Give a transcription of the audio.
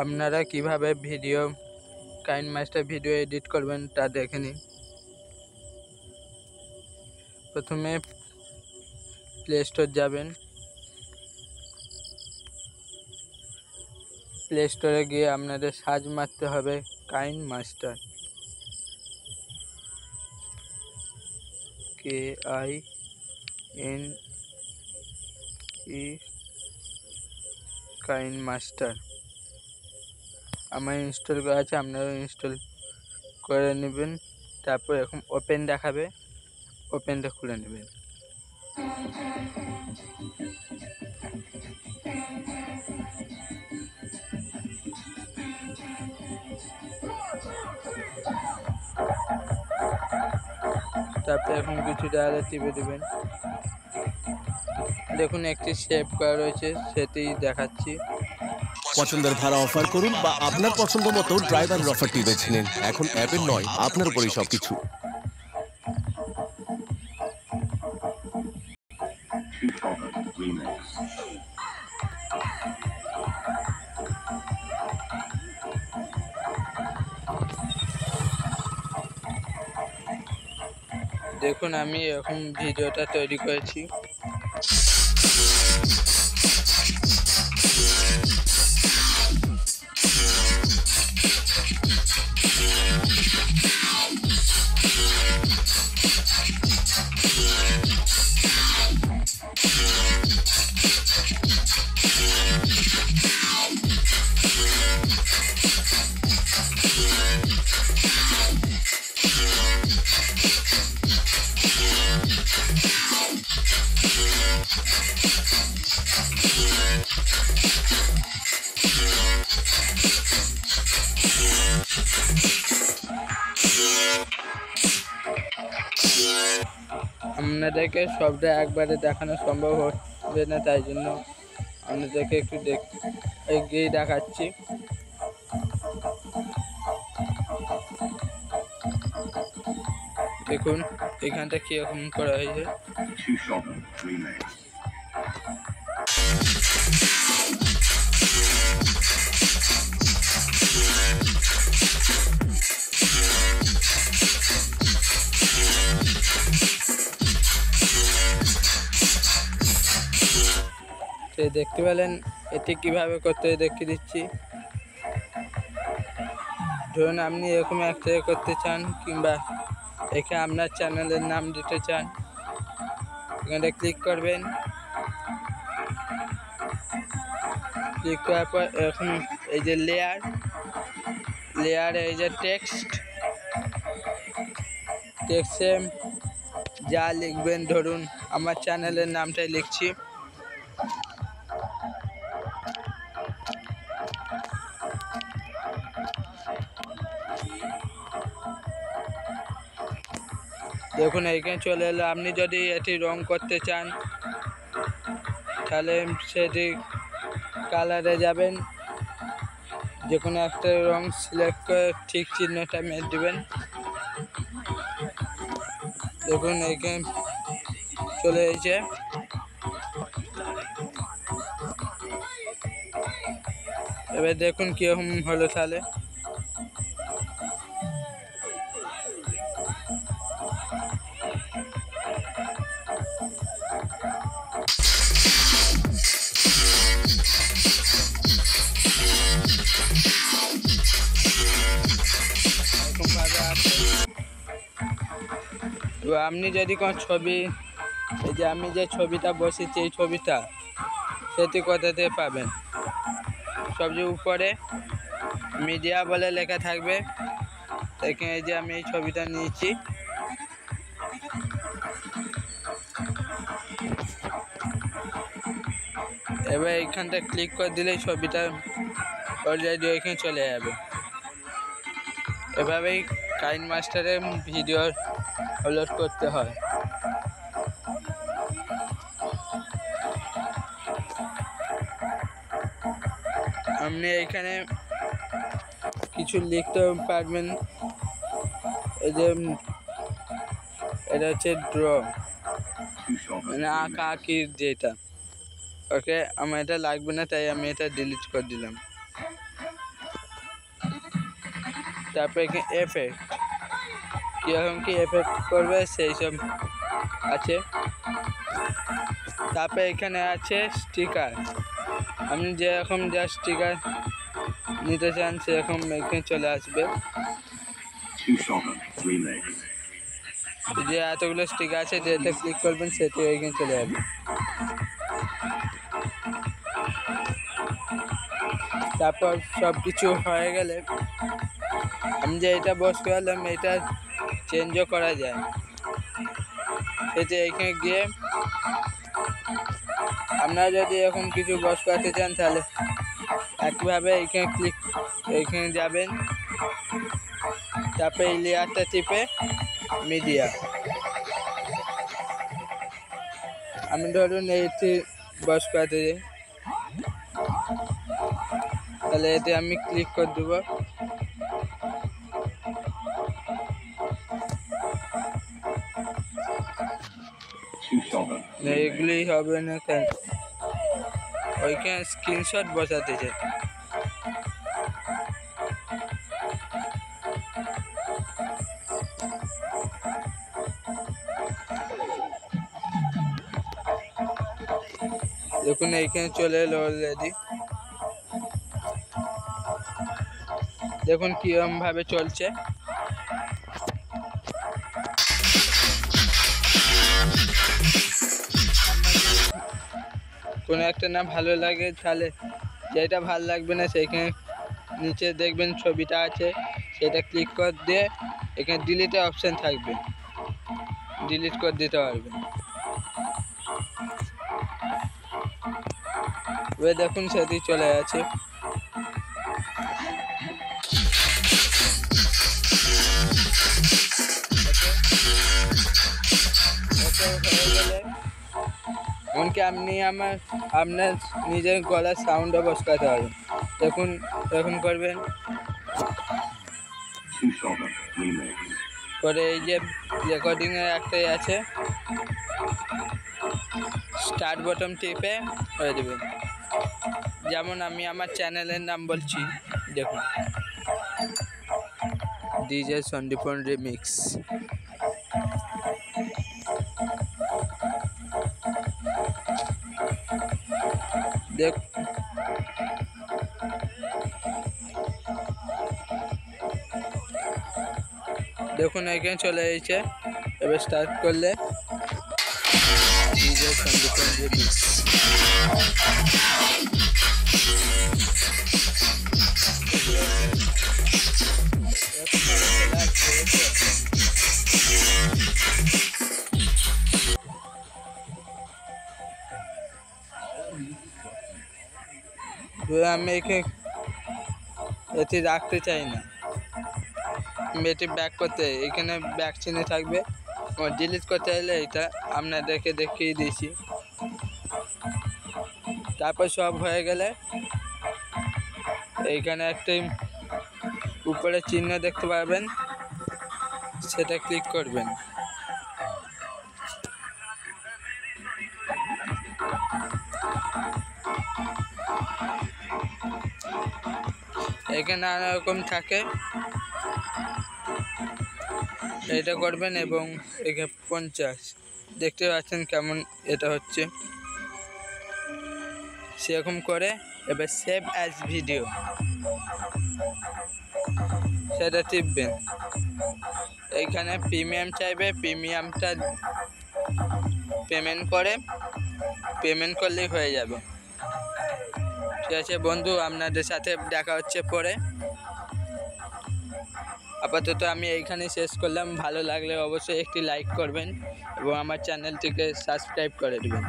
আপনারা কিভাবে KineMaster video edit করবেন তা দেখে নিন। প্রথমে প্লে স্টোর যাবেন। প্লে স্টোরে গিয়ে আপনাদের সার্চ মারতে হবে কাইনমাস্টার, KINE কাইনমাস্টার। আমার ইনস্টল করা আছে, আপনারাও ইনস্টল করে নেবেন। তারপর এখন ওপেন দেখাবে, ওপেনটা খুলে নেবেন। তারপর এখন কিছুটা আগে টিপে দেবেন। দেখুন একটি সেভ করা রয়েছে, সেটি দেখাচ্ছি। পছন্দের ভাড়া অফার করুন বা আপনার পছন্দ মতো ড্রাইভারের অফারটি বেছে নিন। এখন অ্যাপের নয়, আপনার উপরেই সবকিছু। দেখুন আমি এখন ভিডিওটা তৈরি করেছি। আপনাদেরকে সবটা একবারে দেখানো সম্ভব হবে না, তাই জন্য আপনাদেরকে একটু এগিয়ে দেখাচ্ছি। দেখুন এখানটা কিরকম করা হয়েছে। দেখতে পেলেন, এটি কিভাবে করতে দেখিয়ে দিচ্ছি। ধরুন আপনি এরকম একটা করতে চান, কিংবা এখানে আপনার চ্যানেলের নাম দিতে চান, এখানে ক্লিক করবেন। ক্লিক করার পর এখন এই যে লেয়ার এই যে টেক্সটে যা লিখবেন, ধরুন আমার চ্যানেলের নামটাই লিখছি। দেখুন এইখানে চলে এলো। আপনি যদি এটি রং করতে চান তাহলে সেটি কালারে যাবেন, যে কোনো একটা রং সিলেক্ট করে ঠিক চিহ্নটা মেরে দেবেন। দেখুন এইখানে চলে এসেছে। এবার দেখুন কীরকম হলো তাহলে। তো আপনি যদি কোনো ছবি, এই যে আমি যে ছবিটা বসেছি এই ছবিটা, সেটি কোথা থেকে পাবেন? সবচেয়ে উপরে মিডিয়া বলে লেখা থাকবে। এখানে এই যে আমি এই ছবিটা নিয়েছি, এবার এইখানটা ক্লিক করে দিলেই ছবিটা অলরেডি ওইখানে চলে যাবে। এভাবেই কাইনমাস্টারের ভিডিও আপলোড করতে হয়। আপনি এখানে কিছু লিখতে পারবেন। এই যে এটা হচ্ছে ড্র, মানে আঁকা আঁকির যেটা। ওকে, আমার এটা লাগবে না, তাই আমি এটা ডিলিট করে দিলাম। তারপরে এখানে এফেক্ট, কীরকম কি এফেক্ট করবে সেই সব আছে। তারপরে এখানে আছে স্টিকার, আপনি যেরকম যা স্টিকার নিতে চান সেরকম এখানে চলে আসবে। যে এতগুলো স্টিকার আছে যেটা ক্লিক করবেন সেটি এখানে চলে যাবে। তারপর সব কিছু হয়ে গেলে আমি যে এটা বস করলাম এটা চেঞ্জও করা যায়। সেটা এখানে গিয়ে আপনারা যদি এরকম কিছু বস করতে চান তাহলে একইভাবে এইখানে যাবেন, তারপরে এই লেয়ারটা টিপে মিডিয়া, আমি ধরুন এইটি বস করতে যাই, তাহলে এতে আমি ক্লিক করে দেবো। এগুলি হবে না কেন, ওইখানে স্ক্রিনশট বসাতে চাই। দেখুন এইখানে চলে এলো অলরেডি, দেখুন কিরকম ভাবে চলছে। কোনো একটা না ভালো লাগে তাহলে যেটা ভালো লাগবে না সেইখানে নিচে দেখবেন ছবিটা আছে, সেটা ক্লিক করে দিয়ে এখানে ডিলিটের অপশান থাকবে, ডিলিট করে দিতে পারবেন। এবার দেখুন সেটি চলে গেছে। এমনকি আপনি আপনার নিজের গলার সাউন্ডও বস করতে পারবেন। দেখুন করবেন করে এই যে রেকর্ডিংয়ের একটাই আছে, স্টার্ট বটন টিপে করে দেবেন। যেমন আমি আমার চ্যানেলের নাম বলছি, দেখুন ডিজে সন্দীপন রিমিক্স। দেখুন এখানে চলে এসেছে। এবার স্টার্ট করলে ডিজে সন্দীপন রিমিক্স। আমি এটি রাখতে চাই না, এটি ব্যাক করতে, এখানে ব্যাক চিহ্ন থাকবে, ডিলিট করতে চাইলে এটা আপনাদেরকে দেখিয়ে দিয়েছি। তারপর সব হয়ে গেলে এইখানে একটি উপরে চিহ্ন দেখতে পাবেন, সেটা ক্লিক করবেন। এখানে নানা রকম থাকে, এটা করবেন এবং এখানে 50 দেখতে পাচ্ছেন কেমন এটা হচ্ছে, সেরকম করে এবার সেভ অ্যাজ ভিডিও সেটা টিপবেন। এইখানে প্রিমিয়াম চাইবে, প্রিমিয়ামটা পেমেন্ট করলেই হয়ে যাবে। ঠিক আছে বন্ধু, আপনাদের সাথে দেখা হচ্ছে পরে। আপাতত আমি এইখানেই শেষ করলাম। ভালো লাগলে অবশ্যই একটি লাইক করবেন এবং আমার চ্যানেলটিকে সাবস্ক্রাইব করে দেবেন।